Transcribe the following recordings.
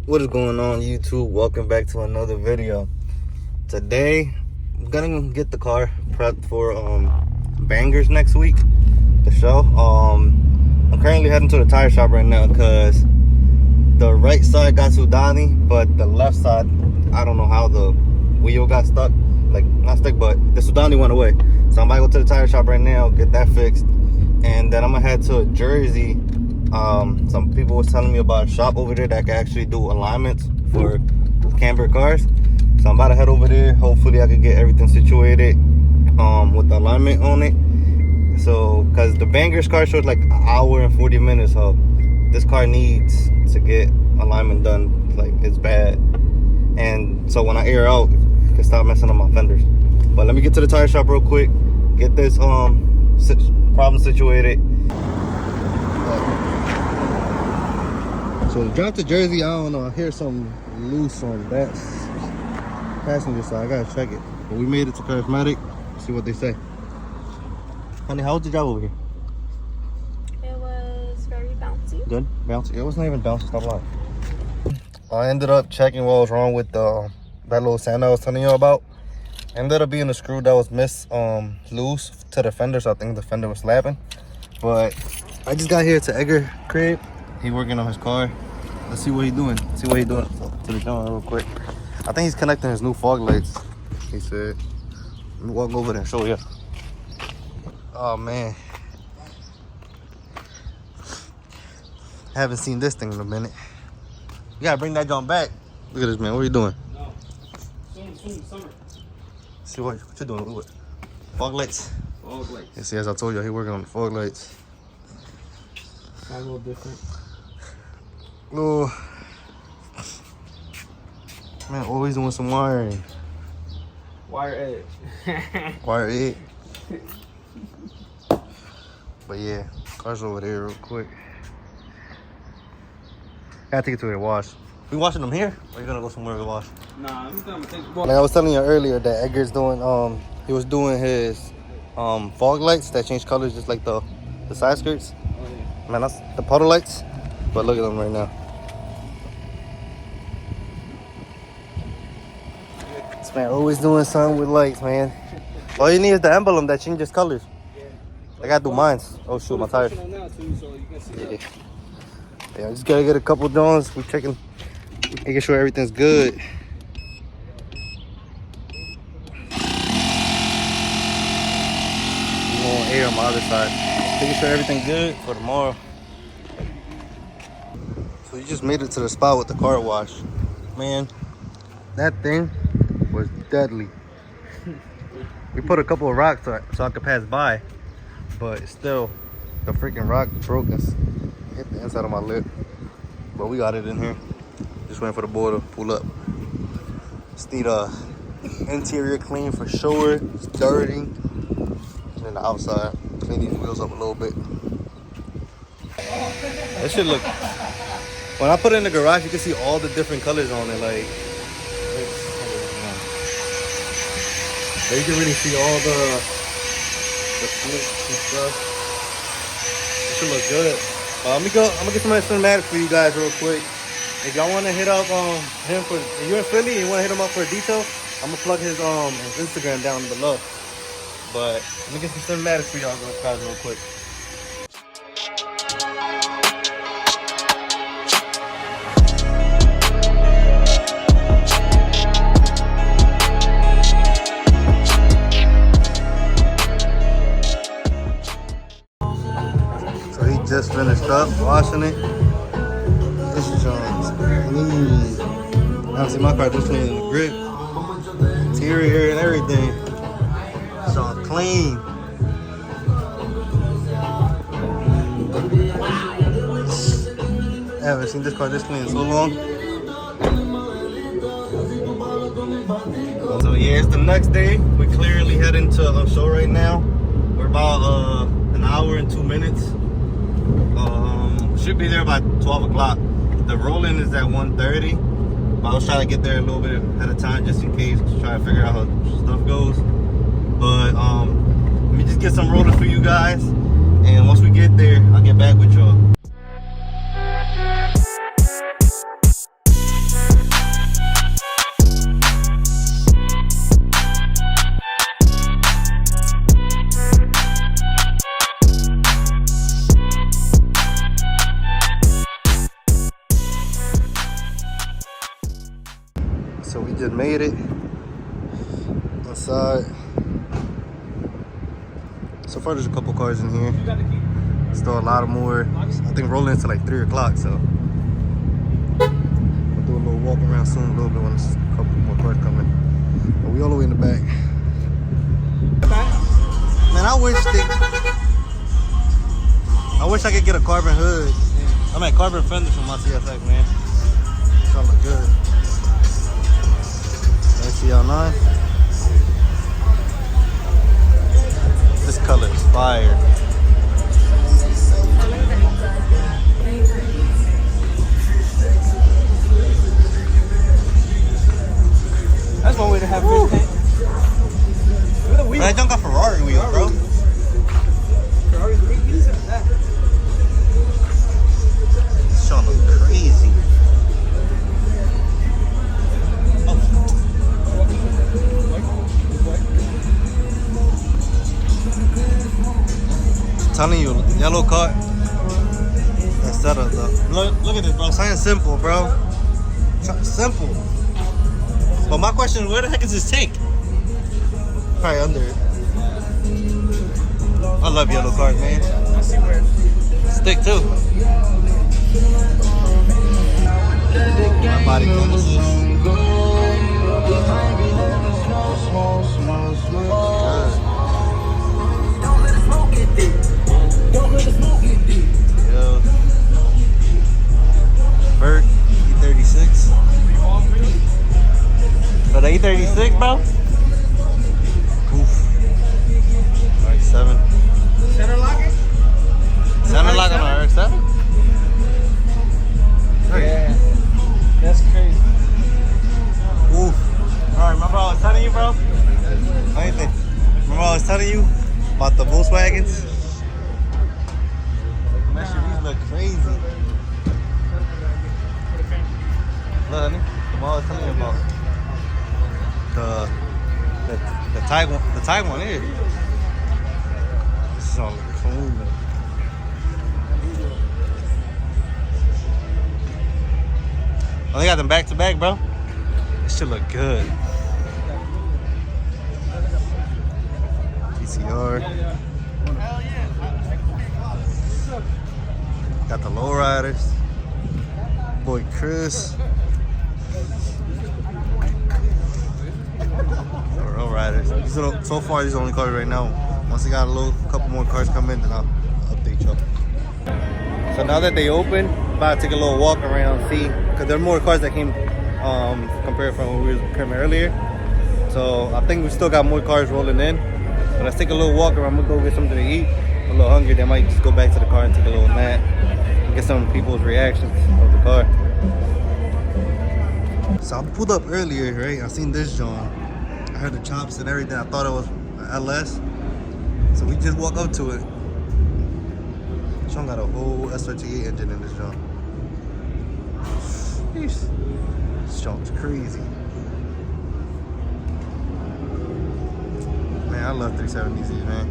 What is going on, YouTube? Welcome back to another video. Today I'm gonna get the car prepped for Bngrz next week, the show. I'm currently heading to the tire shop right now because the right side got Sudani, but the left side, I don't know how the wheel got stuck. Like, not stuck, but the Sudani went away. So I'm about to go to the tire shop right now, get that fixed, and then I'm gonna head to Jersey. Some people was telling me about a shop over there that can actually do alignments for camper cars. So I'm about to head over there. Hopefully I can get everything situated with the alignment on it. So, cause the Bngrz car shows like an hour and 40 minutes. So this car needs to get alignment done. Like, it's bad. And so when I air out, I can stop messing up my fenders. But let me get to the tire shop real quick. Get this problem situated. So the drive to Jersey, I don't know. I hear something loose on that passenger side. I gotta check it. But we made it to Charismatic. See what they say. Honey, how was the drive over here? It was very bouncy. Good? Bouncy? It wasn't even bouncy. Stop lying. I ended up checking what was wrong with that little sand I was telling you about. Ended up being a screw that was loose to the fender. So I think the fender was slapping. But I just got here to Edgar crib. He working on his car. Let's see what he's doing. See what he's doing to the camera real quick. I think he's connecting his new fog lights. He said, let me walk over there and show you. Oh man. Haven't seen this thing in a minute. You gotta bring that John back. Look at this, man. What are you doing? No. Soon, summer. See what you doing with it? Fog lights? Fog lights. Yeah, see, as I told you, he working on the fog lights. A little different. Oh, man, always doing some wiring. Wire edge. Wire it. But yeah, car's over there real quick. Gotta take it to a wash. We washing them here, or you gonna go somewhere to wash? Nah, I'm gonna take. Like I was telling you earlier, that Edgar's doing he was doing his fog lights that change colors just like the side skirts. Oh, yeah. Man, that's the puddle lights. But look at them right now. This man always doing something with lights, man. All you need is the emblem that changes colors. Yeah. I gotta do mines. Oh shoot, my tires. On now too, so you can see that. Yeah, I just gotta get a couple drawings. We're checking, making sure everything's good. Air on my other side, making sure everything's good for tomorrow. So you just made it to the spot with the car wash. Man, that thing was deadly. We put a couple of rocks so I could pass by, but still, the freaking rock broke us. Hit the inside of my lip. But we got it in here. Just waiting for the boy to pull up. Just need a interior clean for sure. It's dirty. And then the outside, clean these wheels up a little bit. That shit look. When I put it in the garage, you can see all the different colors on it. Like, there you can really see all the flicks and stuff. That shit look good. I'm gonna get some cinematics for you guys real quick. If y'all wanna hit up him for, if you're in Philly and you wanna hit him up for a detail, I'm gonna plug his Instagram down below. But let me get some cinematics for y'all guys real quick. So he just finished up washing it. This is clean. Now see my car just clean in the grip, interior and everything. It's all clean. I haven't seen this car this clean in so long. So yeah, it's the next day. We clearly heading to a show right now. We're about an hour and 2 minutes. Should be there by 12 o'clock. The roll-in is at 1:30. But I was trying to get there a little bit ahead of time just in case, to try to figure out how stuff goes. But let me just get some rollers for you guys, and once we get there, I'll get back with y'all. So we just made it inside. So far there's a couple cars in here. Still a lot of more. I think rolling into like 3 o'clock, so we'll do a little walk around soon a little bit when there's a couple more cars coming. But we all the way in the back. Man, I wish I could get a carbon hood. I mean carbon fenders from my CSX, man. It's gonna look good. XC09. This color is fire. That's one way to have fish tank. Look at the wheels. I don't got Ferrari wheels, bro. Ferrari's wheels are that. This shit look crazy. I'm telling you, yellow car. That setup though. Look at this, bro. Something simple, bro. Something simple. But my question is, where the heck is this tank? Probably under it. I love yellow cars, man. I see where. Stick too. My body comes. Bert, E36. So the E36, bro? Oof. RX-7. Center locking? Center lock on the RX-7? Yeah. That's crazy. Oof. Alright, remember I was telling you, bro? What do you think? Remember I was telling you about the Volkswagens? That shit, these look crazy. Look, honey, the one I was telling you about. The Tag one here. This is all clean. Oh, they got them back to back, bro. This shit look good. PCR. Got the lowriders. Boy Chris. Row riders. So far, these are the only cars right now. Once they got a couple more cars come in, then I'll update y'all. So now that they open, about to take a little walk around, see, because there are more cars that came compared from when we were coming earlier. So I think we still got more cars rolling in. But let's take a little walk around. I'm gonna go get something to eat. I'm a little hungry. Then I might just go back to the car and take a little nap and get some people's reactions of the car. So I pulled up earlier, right? I seen this John. I heard the chops and everything. I thought it was an LS. So we just walk up to it. John got a whole SRT8 engine in this John. This John's crazy. Man, I love 370Zs, man.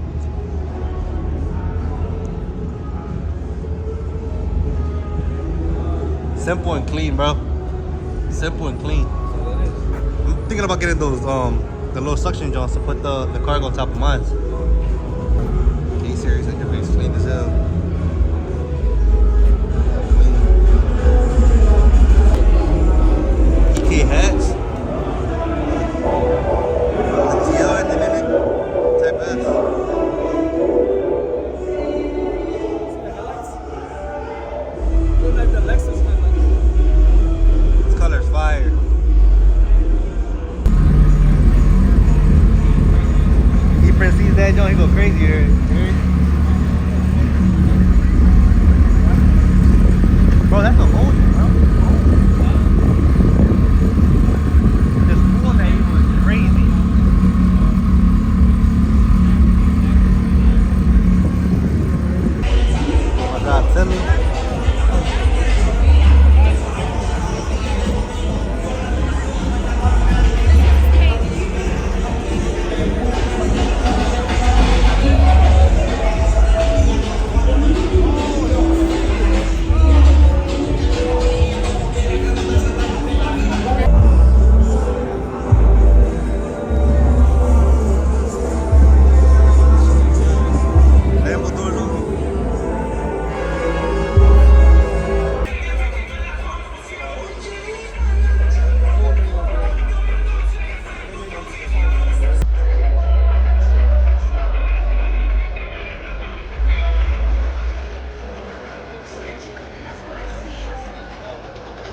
Simple and clean, bro. Simple and clean. I'm thinking about getting those the little suction joints to put the cargo on top of mine. K-series interface clean as hell. EK hats. The TL engine in it. Type S. Look like the Lexus headlights. This color's fire. He sees that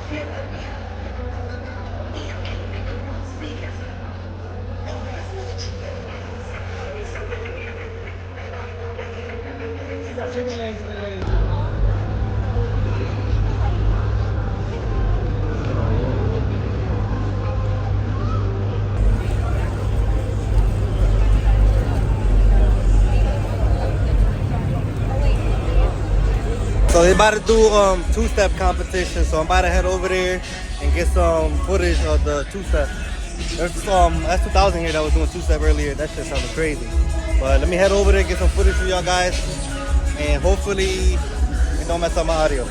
Chicken legs, chicken legs. So they about to do two-step competition, so I'm about to head over there and get some footage of the two-step. There's S2000 here that was doing two-step earlier. That shit sounded crazy. But let me head over there, get some footage for y'all guys, and hopefully it don't mess up my audio.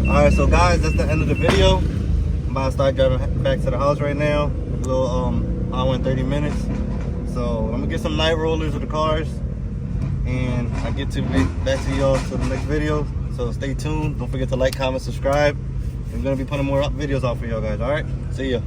Alright, so guys, that's the end of the video. I'm about to start driving back to the house right now. A little hour and 30 minutes. So I'm gonna get some night rollers of the cars, and I get to back to y'all to the next video. So stay tuned. Don't forget to like, comment, subscribe. I'm gonna be putting more videos out for y'all guys. Alright, see ya.